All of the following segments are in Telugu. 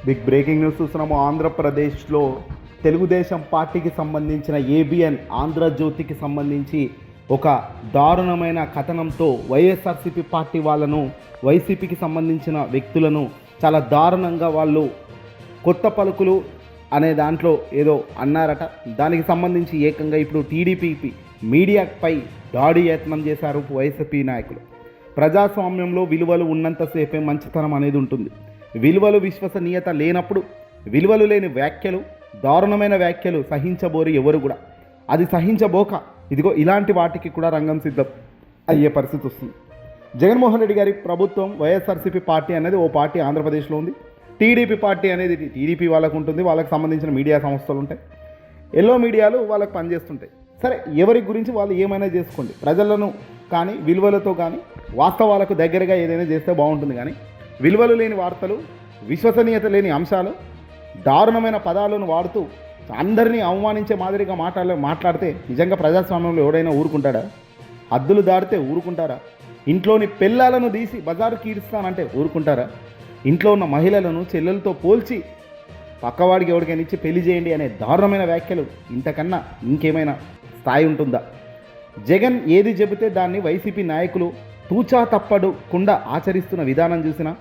బిగ్ బ్రేకింగ్ న్యూస్ చూస్తున్నాము. ఆంధ్రప్రదేశ్లో తెలుగుదేశం పార్టీకి సంబంధించిన ఏబిఎన్ ఆంధ్రజ్యోతికి సంబంధించి ఒక దారుణమైన కథనంతో వైఎస్ఆర్సీపీ పార్టీ వాళ్ళను, వైసీపీకి సంబంధించిన వ్యక్తులను చాలా దారుణంగా వాళ్ళు కొత్త పలుకులు అనే దాంట్లో ఏదో అన్నారట. దానికి సంబంధించి ఏకంగా ఇప్పుడు టీడీపీ మీడియాపై దాడి యత్నం చేశారు వైసీపీ నాయకులు. ప్రజాస్వామ్యంలో విలువలు ఉన్నంతసేపే మంచితనం అనేది ఉంటుంది. విలువలు, విశ్వసనీయత లేనప్పుడు విలువలు లేని వ్యాఖ్యలు, దారుణమైన వ్యాఖ్యలు సహించబోరు ఎవరు కూడా. అది సహించబోక ఇదిగో ఇలాంటి వాటికి కూడా రంగం సిద్ధం అయ్యే పరిస్థితి వస్తుంది. జగన్మోహన్ రెడ్డి గారి ప్రభుత్వం, వైఎస్ఆర్సీపీ పార్టీ అనేది ఓ పార్టీ ఆంధ్రప్రదేశ్లో ఉంది. టీడీపీ పార్టీ అనేది టీడీపీ వాళ్ళకు ఉంటుంది, వాళ్ళకి సంబంధించిన మీడియా సంస్థలు ఉంటాయి, ఎల్లో మీడియాలు వాళ్ళకి పనిచేస్తుంటాయి. సరే, ఎవరి గురించి వాళ్ళు ఏమైనా చేసుకోండి. ప్రజలను కానీ విలువలతో కానీ వాస్తవాలకు దగ్గరగా ఏదైనా చేస్తే బాగుంటుంది. కానీ విలువలు లేని వార్తలు, విశ్వసనీయత లేని అంశాలు, దారుణమైన పదాలను వాడుతూ అందరినీ అవమానించే మాదిరిగా మాట్లాడితే నిజంగా ప్రజాస్వామ్యంలో ఎవడైనా ఊరుకుంటాడా? హద్దులు దాడితే ఊరుకుంటారా? ఇంట్లోని పిల్లలను తీసి బజారుకి ఈడుస్తానంటే ఊరుకుంటారా? ఇంట్లో ఉన్న మహిళలను చెల్లెలతో పోల్చి పక్కవాడికి ఎవరికైనా ఇచ్చి పెళ్లి చేయండి అనే దారుణమైన వ్యాఖ్యలు ఇంతకన్నా ఇంకేమైనా స్థాయి ఉంటుందా? జగన్ ఏది చెబితే దాన్ని వైసీపీ నాయకులు తూచా తప్పకుండా ఆచరిస్తున్న విధానం చూసినా,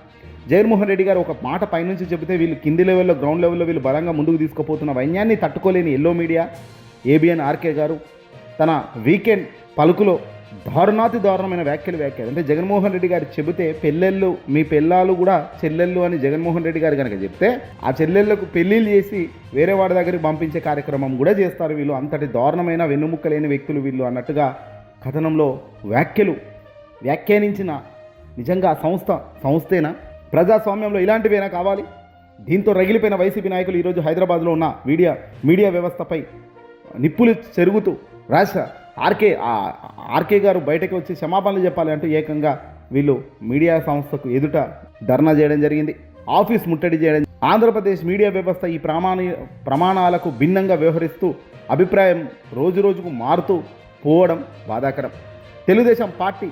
జగన్మోహన్ రెడ్డి గారు ఒక మాట పైనుంచి చెబితే వీళ్ళు కింది లెవెల్లో, గ్రౌండ్ లెవెల్లో వీళ్ళు బలంగా ముందుకు తీసుకుపోతున్న వైన్యాన్ని తట్టుకోలేని ఎల్లో మీడియా, ఏబిఎన్ ఆర్కే గారు తన వీకెండ్ పలుకులో దారుణమైన వ్యాఖ్యలు అంటే జగన్మోహన్ రెడ్డి గారు చెబితే పెళ్ళెళ్ళు, మీ పెళ్ళాలు కూడా చెల్లెళ్ళు అని జగన్మోహన్ రెడ్డి గారు కనుక చెప్తే ఆ చెల్లెళ్ళకు పెళ్ళిళ్ళు చేసి వేరే వాడి దగ్గరికి పంపించే కార్యక్రమం కూడా చేస్తారు వీళ్ళు. అంతటి దారుణమైన వెన్నుముక్క లేని వ్యక్తులు వీళ్ళు అన్నట్టుగా కథనంలో వ్యాఖ్యానించిన నిజంగా సంస్థేనా? ప్రజాస్వామ్యంలో ఇలాంటివేనా కావాలి? దీంతో రగిలిపోయిన వైసీపీ నాయకులు ఈరోజు హైదరాబాద్లో ఉన్న మీడియా వ్యవస్థపై నిప్పులు చెరుగుతూ ఆర్కే గారు బయటకు వచ్చి క్షమాపణలు చెప్పాలి అంటూ ఏకంగా వీళ్ళు మీడియా సంస్థకు ఎదుట ధర్నా చేయడం జరిగింది, ఆఫీస్ ముట్టడి చేయడం. ఆంధ్రప్రదేశ్ మీడియా వ్యవస్థ ఈ ప్రమాణాలకు భిన్నంగా వ్యవహరిస్తూ అభిప్రాయం రోజుకు మారుతూ పోవడం బాధాకరం. తెలుగుదేశం పార్టీ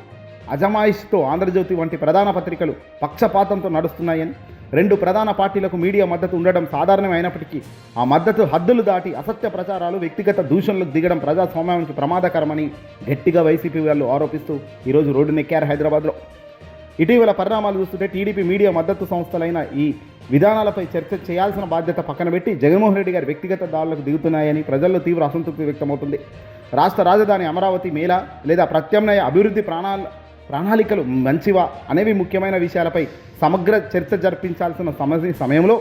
అజమాయిషితో ఆంధ్రజ్యోతి వంటి ప్రధాన పత్రికలు పక్షపాతంతో నడుస్తున్నాయని, రెండు ప్రధాన పార్టీలకు మీడియా మద్దతు ఉండడం సాధారణం అయినప్పటికీ ఆ మద్దతు హద్దులు దాటి అసత్య ప్రచారాలు, వ్యక్తిగత దూషణలకు దిగడం ప్రజాస్వామ్యానికి ప్రమాదకరమని గట్టిగా వైసీపీ వాళ్ళు ఆరోపిస్తూ ఈరోజు రోడ్డునెక్కారు హైదరాబాద్లో. ఇటీవల పరిణామాలు చూస్తుంటే టీడీపీ మీడియా మద్దతు సంస్థలైన ఈ విధానాలపై చర్చ చేయాల్సిన బాధ్యత పక్కన పెట్టి జగన్మోహన్ రెడ్డి గారి వ్యక్తిగత దాడులకు దిగుతున్నాయని ప్రజల్లో తీవ్ర అసంతృప్తి వ్యక్తమవుతుంది. రాష్ట్ర రాజధాని అమరావతి మేళా లేదా ప్రత్యామ్నాయ అభివృద్ధి ప్రణాళికలు మంచివా అనేవి ముఖ్యమైన విషయాలపై సమగ్ర చర్చ జరిపించాల్సిన సమయంలో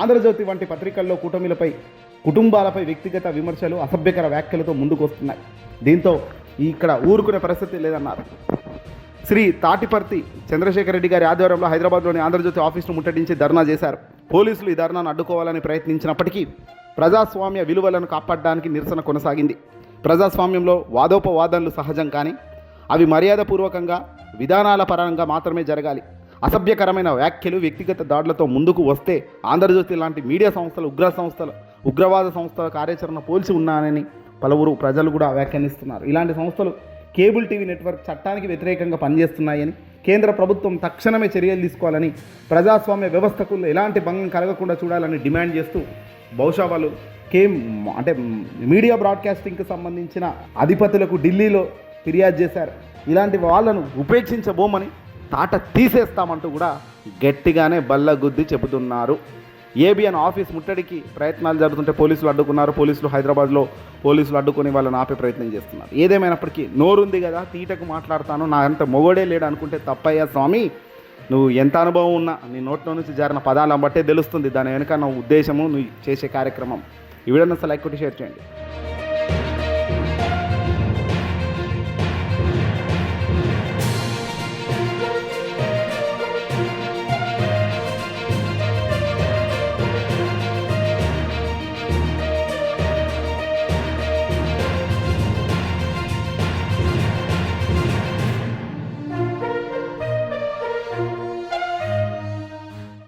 ఆంధ్రజ్యోతి వంటి పత్రికల్లో కుటుంబాలపై వ్యక్తిగత విమర్శలు, అసభ్యకర వ్యాఖ్యలతో ముందుకు వస్తున్నాయి. దీంతో ఇక్కడ ఊరుకునే పరిస్థితి లేదన్నారు. శ్రీ తాటిపర్తి చంద్రశేఖర్ రెడ్డి గారి ఆధ్వర్యంలో హైదరాబాద్లోని ఆంధ్రజ్యోతి ఆఫీసును ముట్టడించి ధర్నా చేశారు. పోలీసులు ఈ ధర్నాను అడ్డుకోవాలని ప్రయత్నించినప్పటికీ ప్రజాస్వామ్య విలువలను కాపాడడానికి నిరసన కొనసాగింది. ప్రజాస్వామ్యంలో వాదోపవాదనలు సహజం, కానీ అవి మర్యాదపూర్వకంగా, విధానాల పరంగా మాత్రమే జరగాలి. అసభ్యకరమైన వ్యాఖ్యలు, వ్యక్తిగత దాడులతో ముందుకు వస్తే ఆంధ్రజ్యోతి లాంటి మీడియా సంస్థలు ఉగ్రవాద సంస్థల కార్యాచరణ పోల్చి ఉన్నానని పలువురు ప్రజలు కూడా వ్యాఖ్యానిస్తున్నారు. ఇలాంటి సంస్థలు కేబుల్ టీవీ నెట్వర్క్ చట్టానికి వ్యతిరేకంగా పనిచేస్తున్నాయని, కేంద్ర ప్రభుత్వం తక్షణమే చర్యలు తీసుకోవాలని, ప్రజాస్వామ్య వ్యవస్థకు ఎలాంటి భంగం కలగకుండా చూడాలని డిమాండ్ చేస్తూ బహుశా వాళ్ళు మీడియా బ్రాడ్కాస్టింగ్కి సంబంధించిన అధిపతులకు ఢిల్లీలో ఫిర్యాదు చేశారు. ఇలాంటి వాళ్ళను ఉపేక్షించబోమని, తాట తీసేస్తామంటూ కూడా గట్టిగానే బల్లగుద్ది చెబుతున్నారు. ఏబిఎన్ ఆఫీస్ ముట్టడికి ప్రయత్నాలు జరుగుతుంటే పోలీసులు అడ్డుకున్నారు. హైదరాబాద్లో పోలీసులు అడ్డుకొని వాళ్ళని ఆపే ప్రయత్నం చేస్తున్నారు. ఏదేమైనప్పటికీ నోరుంది కదా, తీటకు మాట్లాడతాను, నా అంత మొగోడే లేడు అనుకుంటే తప్పయ్యా స్వామి. నువ్వు ఎంత అనుభవం ఉన్నా నీ నోట్లో నుంచి జారిన పదాలను బట్టే తెలుస్తుంది దాని వెనుక నా ఉద్దేశము, నువ్వు చేసే కార్యక్రమం. ఈ వీడియోని అసలు లైక్ కొట్టి షేర్ చేయండి.